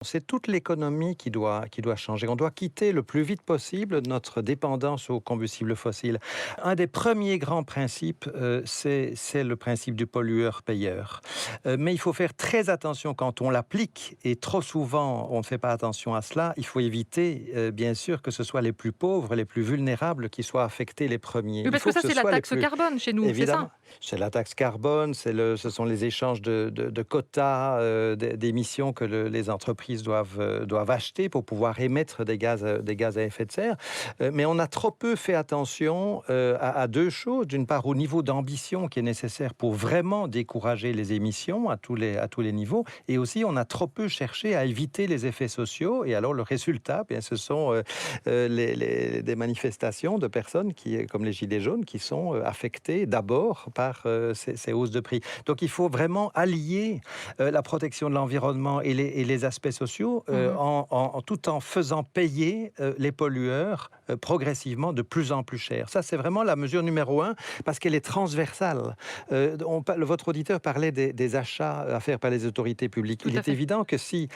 C'est toute l'économie qui doit changer. On doit quitter le plus vite possible notre dépendance aux combustibles fossiles. Un des premiers grands principes, c'est le principe du pollueur-payeur. Mais il faut faire très attention quand on l'applique, et trop souvent on ne fait pas attention à cela. Il faut éviter, bien sûr, que ce soit les plus pauvres, les plus vulnérables qui soient affectés les premiers. Oui, Il parce que faut que ça, ce c'est la soit les taxe plus... carbone chez nous, c'est Évidemment, ça? c'est la taxe carbone, ce sont les échanges de quotas d'émissions que les entreprises doivent acheter pour pouvoir émettre des gaz à effet de serre. Mais on a trop peu fait attention à deux choses. D'une part, au niveau d'ambition qui est nécessaire pour vraiment décourager les émissions à tous les niveaux. Et aussi, on a trop peu cherché à éviter les effets sociaux. Et alors, le résultat, bien, ce sont des manifestations de personnes comme les Gilets jaunes, qui sont affectées d'abord par ces hausses de prix. Donc, il faut vraiment allier la protection de l'environnement et les aspects sociaux, Mmh. tout en faisant payer les pollueurs progressivement de plus en plus cher. Ça, c'est vraiment la mesure numéro un, parce qu'elle est transversale. Votre auditeur parlait des achats à faire par les autorités publiques. Tout Il à est fait. évident que si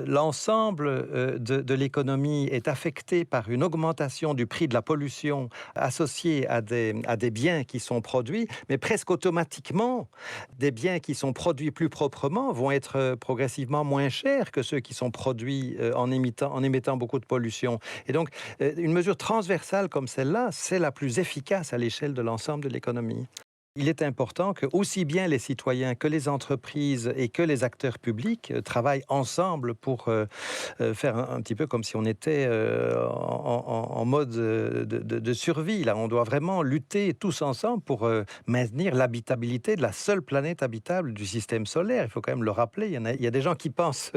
l'ensemble de l'économie est affecté par une augmentation du prix de la pollution associée à des biens qui sont produits, mais presque automatiquement, des biens qui sont produits plus proprement vont être progressivement moins chers que ceux qui sont produits en émettant beaucoup de pollution. Et donc, une mesure transversale comme celle-là, c'est la plus efficace à l'échelle de l'ensemble de l'économie. Il est important que aussi bien les citoyens que les entreprises et que les acteurs publics travaillent ensemble pour faire un petit peu comme si on était en mode de survie. Là, on doit vraiment lutter tous ensemble pour maintenir l'habitabilité de la seule planète habitable du système solaire. Il faut quand même le rappeler. Il y a des gens qui pensent,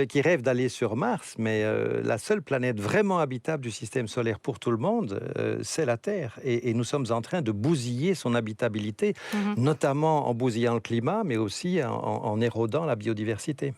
qui rêvent d'aller sur Mars, mais la seule planète vraiment habitable du système solaire pour tout le monde, c'est la Terre. Et nous sommes en train de bousiller son habitabilité, Mmh. notamment en bousillant le climat, mais aussi en érodant la biodiversité.